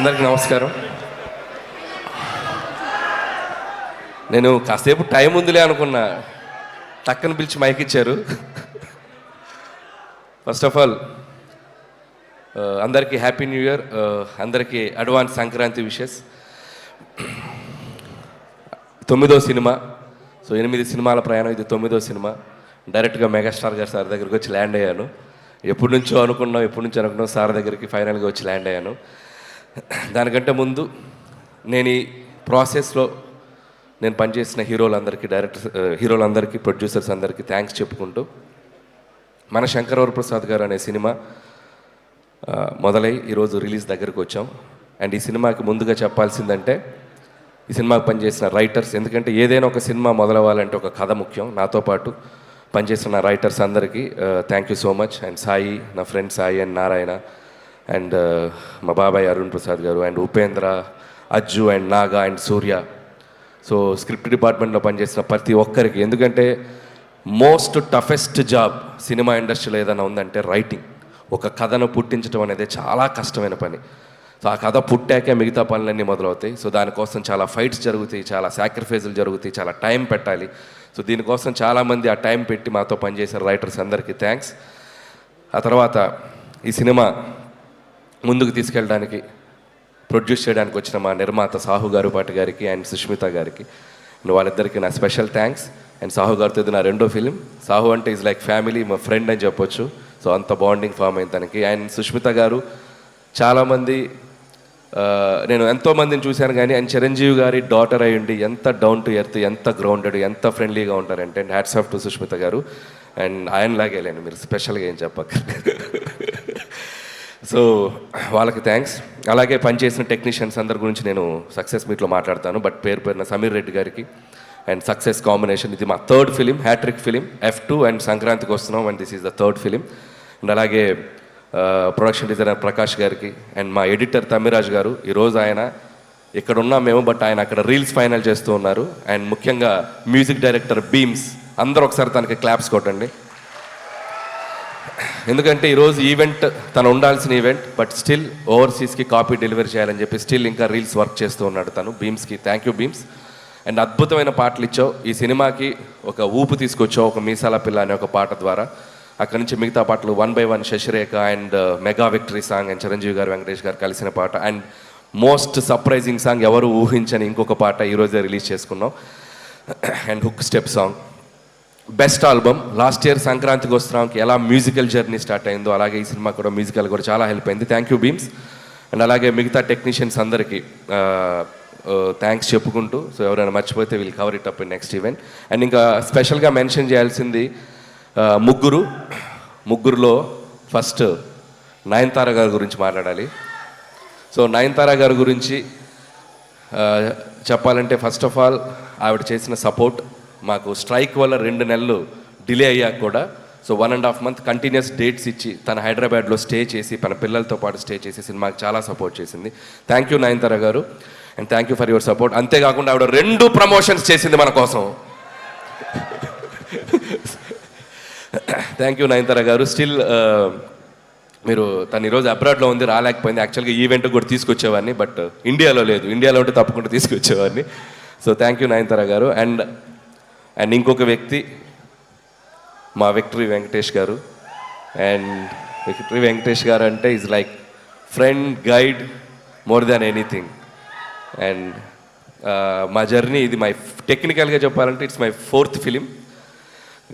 అందరికీ నమస్కారం. నేను కాసేపు టైం ఉందిలే అనుకున్నా, టక్కన పిలిచి మైక్ ఇచ్చారు. ఫస్ట్ ఆఫ్ ఆల్ అందరికీ హ్యాపీ న్యూ ఇయర్, అందరికీ అడ్వాన్స్ సంక్రాంతి విషెస్. 9వ సినిమా, సో 8 సినిమాల ప్రయాణం, ఇది 9వ సినిమా. డైరెక్ట్గా మెగాస్టార్ గారు సార్ దగ్గరికి వచ్చి ల్యాండ్ అయ్యాను. ఎప్పటి నుంచో అనుకున్నాం సార్ దగ్గరికి ఫైనల్గా వచ్చి ల్యాండ్ అయ్యాను. దానికంటే ముందు నేను ఈ ప్రాసెస్లో నేను పనిచేసిన హీరోలందరికీ, హీరోలందరికీ, ప్రొడ్యూసర్స్ అందరికీ థ్యాంక్స్ చెప్పుకుంటూ, మన శంకర్ వరప్రసాద్ గారు అనే సినిమా మొదలై ఈరోజు రిలీజ్ దగ్గరికి వచ్చాం. అండ్ ఈ సినిమాకి ముందుగా చెప్పాల్సిందంటే ఈ సినిమాకి పనిచేసిన రైటర్స్, ఎందుకంటే ఏదైనా ఒక సినిమా మొదలవ్వాలంటే ఒక కథ ముఖ్యం. నాతో పాటు పనిచేసిన రైటర్స్ అందరికీ thank you so much. And Sai, నా friend Sai and Narayana, and మా బాబాయ్ Arun Prasad garu, and Upendra, Ajju, and Naga, and Surya. So script డిపార్ట్మెంట్లో పనిచేసిన ప్రతి ఒక్కరికి, ఎందుకంటే మోస్ట్ టఫెస్ట్ జాబ్ సినిమా ఇండస్ట్రీలో ఏదైనా ఉందంటే రైటింగ్. ఒక కథను పుట్టించడం అనేది చాలా కష్టమైన పని. సో ఆ కథ పుట్టాకే మిగతా పనులన్నీ మొదలవుతాయి. సో దానికోసం చాలా ఫైట్స్ జరుగుతాయి, చాలా సాక్రిఫైజులు జరుగుతాయి, చాలా టైం పెట్టాలి. సో దీనికోసం చాలామంది ఆ టైం పెట్టి మాతో పనిచేసిన రైటర్స్ అందరికీ థ్యాంక్స్. ఆ తర్వాత ఈ సినిమా ముందుకు తీసుకెళ్ళడానికి, ప్రొడ్యూస్ చేయడానికి వచ్చిన మా నిర్మాత సాహు గారుపాటి గారికి అండ్ సుష్మిత గారికి, వాళ్ళిద్దరికీ నా స్పెషల్ థ్యాంక్స్. అండ్ సాహు గారితో ఇది నా 2వ ఫిలిం. సాహు అంటే ఈజ్ లైక్ ఫ్యామిలీ, మా ఫ్రెండ్ అని చెప్పొచ్చు. సో అంత బాండింగ్ ఫామ్ అయింది తనకి. అండ్ సుష్మిత గారు చాలామంది, నేను ఎంతోమందిని చూశాను కానీ అండ్ చిరంజీవి గారి డాటర్ అయ్యుండి ఎంత డౌన్ టు ఎర్త్, ఎంత గ్రౌండెడ్, ఎంత ఫ్రెండ్లీగా ఉంటారంటే, and hats off to Sushmita గారు. అండ్ ఆయనలాగే లేండి, మీరు స్పెషల్గా ఏం చెప్పక. సో వాళ్ళకి థ్యాంక్స్. అలాగే పనిచేసిన టెక్నీషియన్స్ అందరి గురించి నేను సక్సెస్ మీట్లో మాట్లాడతాను, బట్ పేరున సమీర్ రెడ్డి గారికి అండ్ సక్సెస్ కాంబినేషన్. ఇది మా 3rd film, hat trick film, F2, and సంక్రాంతికి వస్తున్నాం, and this is the 3rd film. And అలాగే ప్రొడక్షన్ డిజైనర్ ప్రకాష్ గారికి, అండ్ మా ఎడిటర్ తమ్మిరాజ్ గారు. ఈరోజు ఆయన ఇక్కడ ఉన్నాం మేము, బట్ ఆయన అక్కడ రీల్స్ ఫైనల్ చేస్తూ ఉన్నారు. అండ్ ముఖ్యంగా మ్యూజిక్ డైరెక్టర్ బీమ్స్, అందరూ ఒకసారి తనకి క్లాప్స్ కొట్టండి. ఎందుకంటే ఈరోజు ఈవెంట్ తను ఉండాల్సిన ఈవెంట్, బట్ స్టిల్ ఓవర్సీస్కి కాపీ డెలివరీ చేయాలని చెప్పి స్టిల్ ఇంకా రీల్స్ వర్క్ చేస్తూ ఉన్నాడు తను. బీమ్స్కి థ్యాంక్ యూ బీమ్స్. అండ్ అద్భుతమైన పాటలు ఇచ్చావు ఈ సినిమాకి, ఒక ఊపు తీసుకొచ్చావు ఒక మీసాల పిల్ల అనే ఒక పాట ద్వారా. అక్కడి నుంచి మిగతా పాటలు 1 by 1, Sasirekha, and mega victory song, and Chiranjeevi garu, Venkatesh గారు కలిసిన పాట, అండ్ మోస్ట్ సర్ప్రైజింగ్ సాంగ్, ఎవరు ఊహించని ఇంకొక పాట ఈరోజే రిలీజ్ చేసుకున్నాం, and hook step song. Best album. Last year సంక్రాంతికి వస్తున్నాంకి ఎలా మ్యూజికల్ జర్నీ స్టార్ట్ అయిందో అలాగే ఈ సినిమా కూడా మ్యూజికల్ కూడా చాలా హెల్ప్ అయింది. Thank you Bheems. అండ్ అలాగే మిగతా టెక్నీషియన్స్ అందరికీ థ్యాంక్స్ చెప్పుకుంటూ, సో ఎవరైనా మర్చిపోతే we'll cover it up in next event. And ఇంకా స్పెషల్గా మెన్షన్ చేయాల్సింది ముగ్గురులో ఫస్ట్ నయనతార గారి గురించి మాట్లాడాలి. సో నయనతార గారి గురించి చెప్పాలంటే ఫస్ట్ ఆఫ్ ఆల్ ఆవిడ చేసిన సపోర్ట్, మాకు స్ట్రైక్ వల్ల 2 నెలలు డిలే అయ్యాక కూడా, సో 1.5 month కంటిన్యూస్ డేట్స్ ఇచ్చి తన హైదరాబాద్లో స్టే చేసి తన పిల్లలతో పాటు స్టే చేసి సినిమాకి చాలా సపోర్ట్ చేసింది. థ్యాంక్ యూ నయనతార గారు, and thank you for your support. అంతేకాకుండా ఆవిడ 2 ప్రమోషన్స్ చేసింది మన కోసం. థ్యాంక్ యూ నయనతార గారు. స్టిల్ మీరు తను ఈరోజు అబ్రాడ్లో ఉంది, రాలేకపోయింది. యాక్చువల్గా ఈవెంట్ కూడా తీసుకొచ్చేవాడిని, బట్ ఇండియాలో లేదు. ఇండియాలో ఉంటే తప్పకుండా తీసుకొచ్చేవాడిని. సో థ్యాంక్ యూ నయనతార గారు. అండ్ ఇంకొక వ్యక్తి మా విక్టరీ వెంకటేష్ గారు. అండ్ విక్టరీ వెంకటేష్ గారు అంటే is like friend, guide, more than anything. And మా జర్నీ ఇది టెక్నికల్గా చెప్పాలంటే it's my 4th film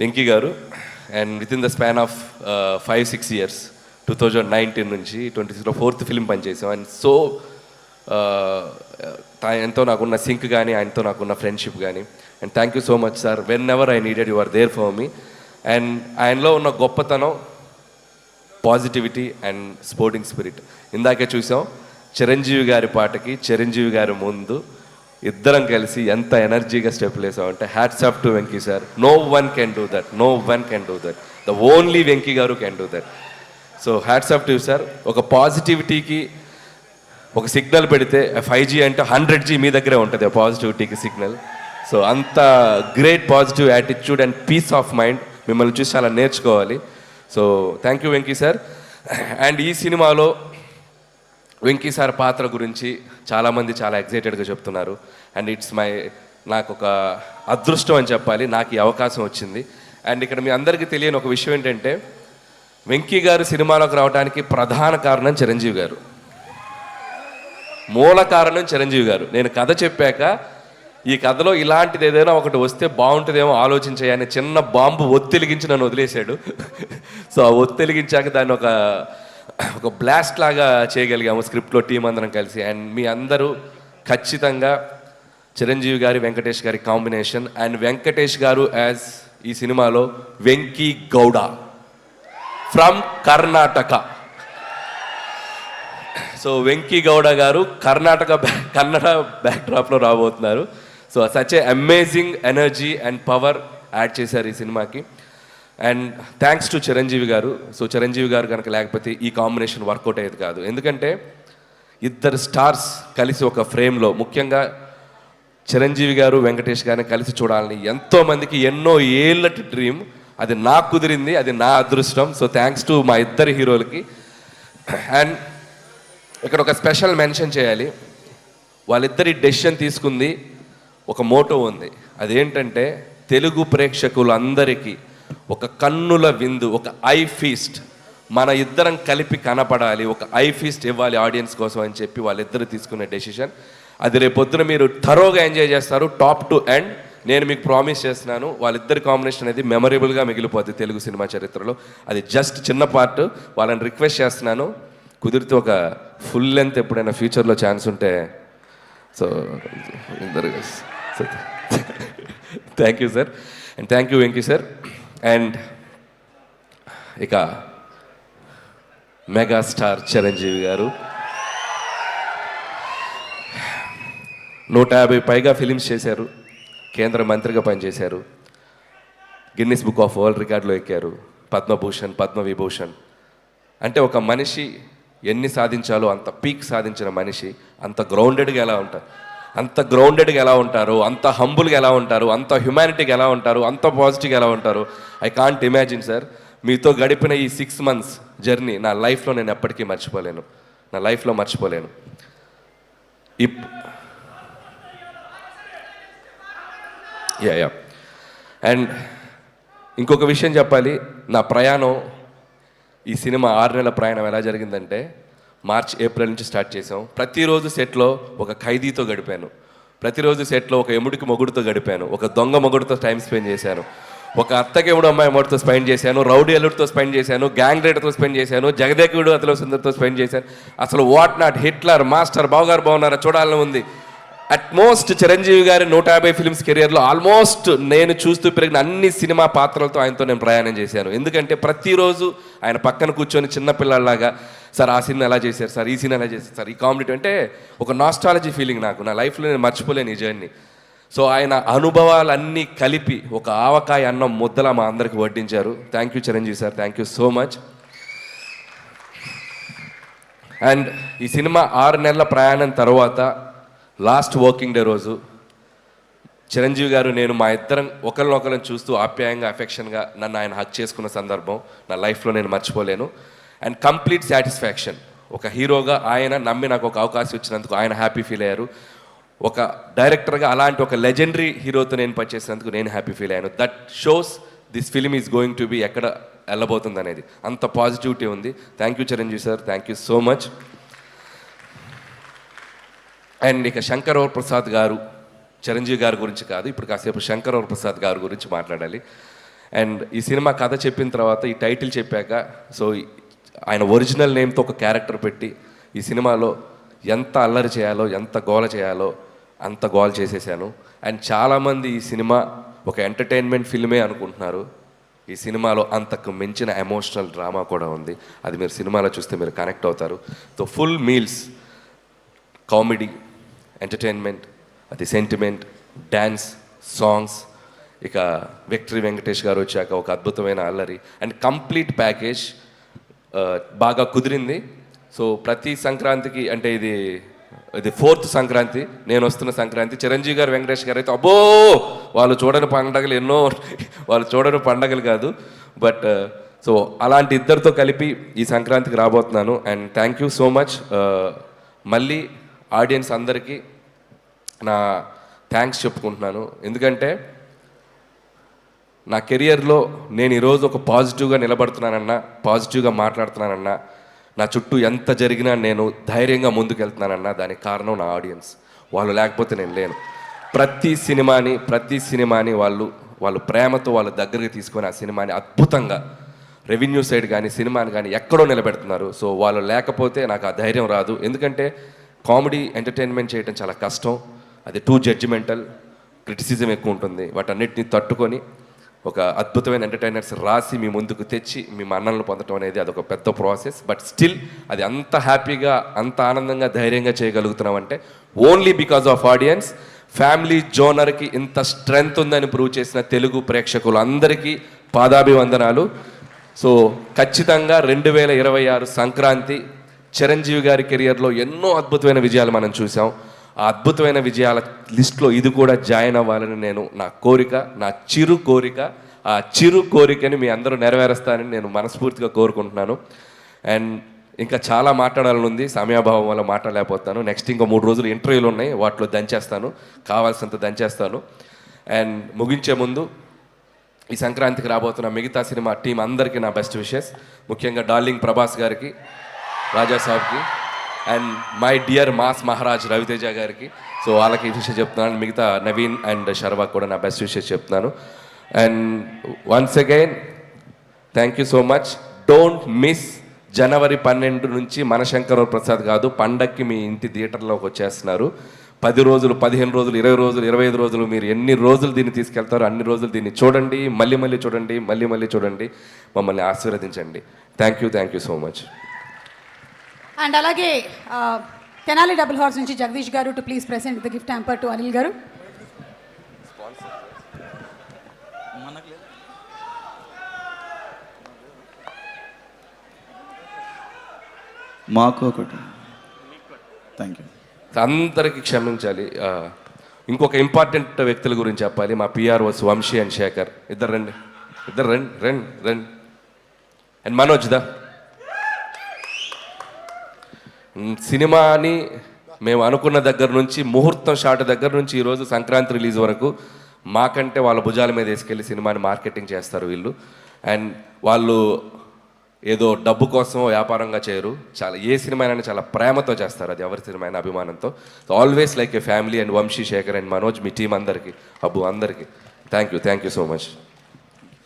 Venky garu. And with in the span of 5-6 years, 2019 నుంచి 2026లో 4th ఫిలిం పనిచేసాం. అండ్ సో ఆయనతో నాకున్న సింక్ కానీ, ఆయనతో నాకున్న ఫ్రెండ్షిప్ కానీ. And thank you so much sir. Whenever I needed you are there for me. And ఆయనలో ఉన్న గొప్పతనం, పాజిటివిటీ అండ్ స్పోర్టింగ్ స్పిరిట్. ఇందాకే చూసాం చిరంజీవి గారి పాటకి చిరంజీవి గారి ముందు ఇద్దరం కలిసి ఎంత ఎనర్జీగా స్టెప్లు వేసామంటే hats off to Venky sir. No one can do that, no one can do that, the only Venky garu can do that. So hats off to sir. ఒక పాజిటివిటీకి ఒక సిగ్నల్ పెడితే 5G అంటే 100G మీ దగ్గరే ఉంటుంది ఆ పాజిటివిటీకి సిగ్నల్. సో అంత great positive attitude and peace of mind మిమ్మల్ని చూసి చాలా నేర్చుకోవాలి. So thank you Venky sir. And ఈ సినిమాలో వెంకీ సార్ పాత్ర గురించి చాలామంది చాలా ఎగ్జైటెడ్గా చెప్తున్నారు. అండ్ నాకు ఒక అదృష్టం అని చెప్పాలి, నాకు ఈ అవకాశం వచ్చింది. అండ్ ఇక్కడ మీ అందరికీ తెలియని ఒక విషయం ఏంటంటే, వెంకీ గారు సినిమాలోకి రావడానికి ప్రధాన కారణం చిరంజీవి గారు, మూల కారణం చిరంజీవి గారు. నేను కథ చెప్పాక ఈ కథలో ఇలాంటిది ఏదైనా ఒకటి వస్తే బాగుంటుందేమో ఆలోచించాయని చిన్న బాంబు ఒత్తిలిగించి నన్ను వదిలేశాడు. సో ఆ ఒత్తిలిగించాక దాన్ని ఒక బ్లాస్ట్ లాగా చేయగలిగాము స్క్రిప్ట్లో టీం అందరం కలిసి. అండ్ మీ అందరూ ఖచ్చితంగా చిరంజీవి గారి వెంకటేష్ గారి కాంబినేషన్, అండ్ వెంకటేష్ గారు యాజ్ ఈ సినిమాలో వెంకీ గౌడ ఫ్రమ్ కర్ణాటక. సో వెంకీ గౌడ గారు కన్నడ బ్యాక్డ్రాప్లో రాబోతున్నారు. So such a amazing energy and power add చేశారు ఈ సినిమాకి. అండ్ థ్యాంక్స్ టు చిరంజీవి గారు. సో చిరంజీవి గారు కనుక లేకపోతే ఈ కాంబినేషన్ వర్కౌట్ అయ్యేది కాదు. ఎందుకంటే ఇద్దరు స్టార్స్ కలిసి ఒక ఫ్రేమ్లో, ముఖ్యంగా చిరంజీవి గారు వెంకటేష్ గారిని కలిసి చూడాలని ఎంతోమందికి ఎన్నో ఏళ్ళటి డ్రీమ్. అది నాకు కుదిరింది, అది నా అదృష్టం. సో థ్యాంక్స్ టు మా ఇద్దరు హీరోలకి. అండ్ ఇక్కడ ఒక స్పెషల్ మెన్షన్ చేయాలి. వాళ్ళిద్దరి డెసిషన్ తీసుకుంది ఒక మోటో ఉంది. అదేంటంటే తెలుగు ప్రేక్షకులందరికీ ఒక కన్నుల విందు, ఒక ఐ ఫీస్ట్, మన ఇద్దరం కలిపి కనపడాలి, ఒక ఐ ఫీస్ట్ ఇవ్వాలి ఆడియన్స్ కోసం అని చెప్పి వాళ్ళిద్దరు తీసుకునే డెసిషన్. అది రేపొద్దున మీరు థరోగా ఎంజాయ్ చేస్తారు, టాప్ టు ఎండ్. నేను మీకు ప్రామిస్ చేస్తున్నాను, వాళ్ళిద్దరి కాంబినేషన్ అనేది మెమరబుల్గా మిగిలిపోతుంది తెలుగు సినిమా చరిత్రలో. అది జస్ట్ చిన్న పార్ట్. వాళ్ళని రిక్వెస్ట్ చేస్తున్నాను, కుదిరితే ఒక ఫుల్ లెంత్ ఎప్పుడైనా ఫ్యూచర్లో ఛాన్స్ ఉంటే. సో ఇద్దరు thank you sir, and thank you Venky sir. And ఇక మెగాస్టార్ చిరంజీవి గారు 150 పైగా ఫిలిమ్స్ చేశారు, కేంద్ర మంత్రిగా పనిచేశారు, గిన్నిస్ బుక్ ఆఫ్ వరల్డ్ రికార్డులో ఎక్కారు, పద్మభూషణ్, పద్మవిభూషణ్. అంటే ఒక మనిషి ఎన్ని సాధించాలో అంత పీక్ సాధించిన మనిషి అంత గ్రౌండెడ్గా ఎలా ఉంటారు, అంత హంబుల్గా ఎలా ఉంటారు, అంత హ్యుమానిటీగా ఎలా ఉంటారు, అంత పాజిటివ్గా ఎలా ఉంటారు. I can't imagine sir. మీతో గడిపిన ఈ 6 months జర్నీ నా లైఫ్లో నేను ఎప్పటికీ మర్చిపోలేను, నా లైఫ్లో మర్చిపోలేను. యా అండ్ ఇంకొక విషయం చెప్పాలి. నా ప్రయాణం, ఈ సినిమా 6 నెలల ప్రయాణం ఎలా జరిగిందంటే, మార్చ్ ఏప్రిల్ నుంచి స్టార్ట్ చేసాం. ప్రతిరోజు సెట్లో ఒక ఖైదీతో గడిపాను, ప్రతిరోజు సెట్లో ఒక ఎముడికి మొగుడుతో గడిపాను, ఒక దొంగ మొగుడుతో టైం స్పెండ్ చేశాను, ఒక అత్తకెముడు అమ్మాయి మొగుడుతో స్పెండ్ చేశాను, రౌడీ అల్లుడితో స్పెండ్ చేశాను, గ్యాంగ్ రైడర్తో స్పెండ్ చేశాను, జగదేకుడు అతలో సుందర్తో స్పెండ్ చేశాను. అసలు వాట్ నాట్, హిట్లర్, మాస్టర్, బావగారు బాగున్నారా చూడాలని ఉంది. అట్మోస్ట్ చిరంజీవి గారి 150 ఫిల్మ్స్ కెరియర్లో ఆల్మోస్ట్ నేను చూస్తూ పెరిగిన అన్ని సినిమా పాత్రలతో ఆయనతో నేను ప్రయాణం చేశాను. ఎందుకంటే ప్రతిరోజు ఆయన పక్కన కూర్చొని చిన్నపిల్లలాగా, సార్ ఆ సీన్ ఎలా చేశారు సార్, ఈ సీన్ ఎలా చేశారు సార్, ఈ కామెడీ అంటే ఒక నాస్టాలజీ ఫీలింగ్ నాకు, నా లైఫ్లో నేను మర్చిపోలేను ఈ జర్నీ. సో ఆయన అనుభవాలన్నీ కలిపి ఒక ఆవకాయ అన్నం ముద్దలా మా అందరికి వడ్డించారు. Thank you Chiranjeevi sir, thank you so much. And ఈ సినిమా 6 నెలల ప్రయాణం తర్వాత లాస్ట్ వర్కింగ్ డే రోజు చిరంజీవి గారు, నేను మా ఇద్దరం ఒకరినొకరిని చూస్తూ ఆప్యాయంగా, అఫెక్షన్గా నన్ను ఆయన హక్ చేసుకున్న సందర్భం నా లైఫ్లో నేను మర్చిపోలేను. And complete satisfaction. ఒక హీరోగా ఆయన నమ్మి నాకు ఒక అవకాశం ఇచ్చినందుకు ఆయన హ్యాపీ ఫీల్ అయ్యారు. ఒక డైరెక్టర్గా అలాంటి ఒక లెజెండరీ హీరోతో నేను పనిచేసినందుకు నేను హ్యాపీ ఫీల్ అయ్యాను. That shows this film is going to be ఎక్కడ వెళ్ళబోతుంది అనేది. అంత పాజిటివిటీ ఉంది. Thank you Chiranjeevi sir, thank you so much. And ఇక శంకర్ ప్రసాద్ గారు, చిరంజీవి గారి గురించి కాదు, ఇప్పుడు కాసేపు శంకర్ ప్రసాద్ గారి గురించి మాట్లాడాలి. అండ్ ఈ సినిమా కథ చెప్పిన తర్వాత, ఈ టైటిల్ చెప్పాక, సో ఆయన ఒరిజినల్ నేమ్తో ఒక క్యారెక్టర్ పెట్టి ఈ సినిమాలో ఎంత అల్లరి చేయాలో, ఎంత గోల చేయాలో అంత గోల చేసేసాను. అండ్ చాలామంది ఈ సినిమా ఒక ఎంటర్టైన్మెంట్ ఫిల్మే అనుకుంటున్నారు. ఈ సినిమాలో అంతకు మించిన ఎమోషనల్ డ్రామా కూడా ఉంది. అది మీరు సినిమాలో చూస్తే మీరు కనెక్ట్ అవుతారు. So full meals, comedy, entertainment, అది సెంటిమెంట్, డ్యాన్స్, సాంగ్స్, ఇక విక్టరీ వెంకటేష్ గారు వచ్చాక ఒక అద్భుతమైన అల్లరి అండ్ కంప్లీట్ ప్యాకేజ్ బాగా కుదిరింది. సో ప్రతి సంక్రాంతికి, అంటే ఇది 4th సంక్రాంతి, నేను వస్తున్న సంక్రాంతి, చిరంజీవి గారు, వెంకటేష్ గారు అయితే అబ్బో వాళ్ళు చూడని పండగలు ఎన్నో, వాళ్ళు చూడని పండగలు కాదు. బట్ సో అలాంటి ఇద్దరితో కలిపి ఈ సంక్రాంతికి రాబోతున్నాను. And thank you so much మళ్ళీ ఆడియన్స్ అందరికీ నా థ్యాంక్స్ చెప్పుకుంటున్నాను. ఎందుకంటే నా కెరియర్లో నేను ఈరోజు ఒక పాజిటివ్గా నిలబడుతున్నానన్నా, పాజిటివ్గా మాట్లాడుతున్నానన్నా, నా చుట్టూ ఎంత జరిగినా నేను ధైర్యంగా ముందుకెళ్తున్నానన్నా దానికి కారణం నా ఆడియన్స్. వాళ్ళు లేకపోతే నేను లేను. ప్రతి సినిమాని వాళ్ళు ప్రేమతో వాళ్ళ దగ్గరికి తీసుకొని ఆ సినిమాని అద్భుతంగా రెవెన్యూ సైడ్ కానీ సినిమాని కానీ ఎక్కడో నిలబెడుతున్నారు. సో వాళ్ళు లేకపోతే నాకు ఆ ధైర్యం రాదు. ఎందుకంటే కామెడీ ఎంటర్టైన్మెంట్ చేయడం చాలా కష్టం. అది టూ జడ్జిమెంటల్, క్రిటిసిజం ఎక్కువ ఉంటుంది. వాటన్నిటిని తట్టుకొని ఒక అద్భుతమైన ఎంటర్టైనర్స్ రాసి మీ ముందుకు తెచ్చి మీ మన్ననలు పొందడం అనేది అదొక పెద్ద ప్రాసెస్. బట్ స్టిల్ అది అంత హ్యాపీగా, అంత ఆనందంగా, ధైర్యంగా చేయగలుగుతున్నాం అంటే only because of audience. Family జోనర్కి ఇంత స్ట్రెంగ్త్ ఉందని ప్రూవ్ చేసిన తెలుగు ప్రేక్షకులు అందరికీ పాదాభివందనాలు. సో ఖచ్చితంగా 2026 సంక్రాంతి చిరంజీవి గారి కెరియర్లో ఎన్నో అద్భుతమైన విజయాలు మనం చూసాం. ఆ అద్భుతమైన విజయాల లిస్ట్లో ఇది కూడా జాయిన్ అవ్వాలని నా కోరిక, నా చిరు కోరిక. ఆ చిరు కోరికని మీ అందరూ నెరవేరుస్తానని నేను మనస్ఫూర్తిగా కోరుకుంటున్నాను. అండ్ ఇంకా చాలా మాట్లాడాలని ఉంది, సమయాభావం వల్ల మాట్లాడలేకపోతాను. నెక్స్ట్ ఇంకో 3 రోజులు ఇంటర్వ్యూలు ఉన్నాయి, వాటిలో దంచేస్తాను, కావాల్సినంత దంచేస్తాను. అండ్ ముగించే ముందు ఈ సంక్రాంతికి రాబోతున్న మిగతా సినిమా టీం అందరికీ నా బెస్ట్ విషెస్. ముఖ్యంగా డార్లింగ్ ప్రభాస్ గారికి, రాజా సాబ్కి, and my dear mass Maharaj Raviteja గారికి. సో వాళ్ళకి విషయం చెప్తున్నాను. మిగతా నవీన్ అండ్ శర్వాకి కూడా నా బెస్ట్ విషెస్ చెప్తున్నాను. And once again thank you so much. Don't miss జనవరి 12 నుంచి మనశంకర ప్రసాద్ కాదు, పండక్కి మీ ఇంటి థియేటర్లోకి వచ్చేస్తున్నారు. 10 రోజులు, 15 రోజులు, 20 రోజులు, 25 రోజులు, మీరు ఎన్ని రోజులు దీన్ని తీసుకెళ్తారో అన్ని రోజులు దీన్ని చూడండి, మళ్ళీ చూడండి, మళ్ళీ చూడండి, మమ్మల్ని ఆశీర్వదించండి. Thank you so much. And అలాగే తెనాలి డబుల్ హార్స్ నుంచి జగదీష్ గారు to please present the gift hamper to Anil గారు. మాకు ఒకటి. Thank you. అందరికీ క్షమించాలి. ఇంకొక ఇంపార్టెంట్ వ్యక్తుల గురించి చెప్పాలి. మా పిఆర్ఓస్ వంశీ అండ్ శేఖర్. ఇద్దరు రండి. అండ్ మనోజ్ దా. సినిమాని మేము అనుకున్న దగ్గర నుంచి, ముహూర్తం షాట్ దగ్గర నుంచి ఈరోజు సంక్రాంతి రిలీజ్ వరకు మాకంటే వాళ్ళ భుజాల మీద వేసుకెళ్ళి సినిమాని మార్కెటింగ్ చేస్తారు వీళ్ళు. అండ్ వాళ్ళు ఏదో డబ్బు కోసం వ్యాపారంగా చేయరు. ఏ సినిమా అయినా చాలా ప్రేమతో చేస్తారు. అది ఎవరి సినిమా అయినా అభిమానంతో. Always like a family. And Vamsi, Shekhar and Manoj, మీ టీం అందరికీ, అబ్బు అందరికీ thank you so much.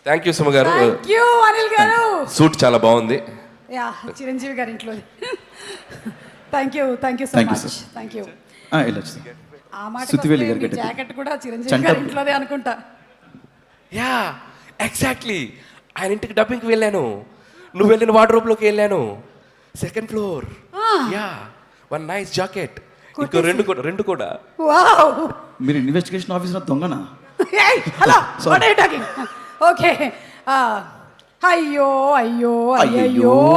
Thank you Suma garu. Suit చాలా బాగుంది. చిరంజీవి గారి ఇంట్లో. Thank you so much. Thank you. ఆ మాట జాకెట్ కూడా చిరంజీవి గారి ఇంట్లోనే అనుకుంటా. Yeah exactly. ఆయన ఇంటికి డబ్బింగ్కి వెళ్ళాను, నువ్వు వెళ్ళిన వార్డ్రోబ్లోకి వెళ్ళాను, 2nd floor. Yeah, 1 nice jacket, ఇంకో రెండు కూడా. మీరు ఇన్వెస్టిగేషన్ ఆఫీసర్ దొంగనా? Hello, what are you talking? Okay. అయ్యో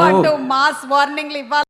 అంటూ మాస్ వార్నింగ్లు ఇవ్వాలి.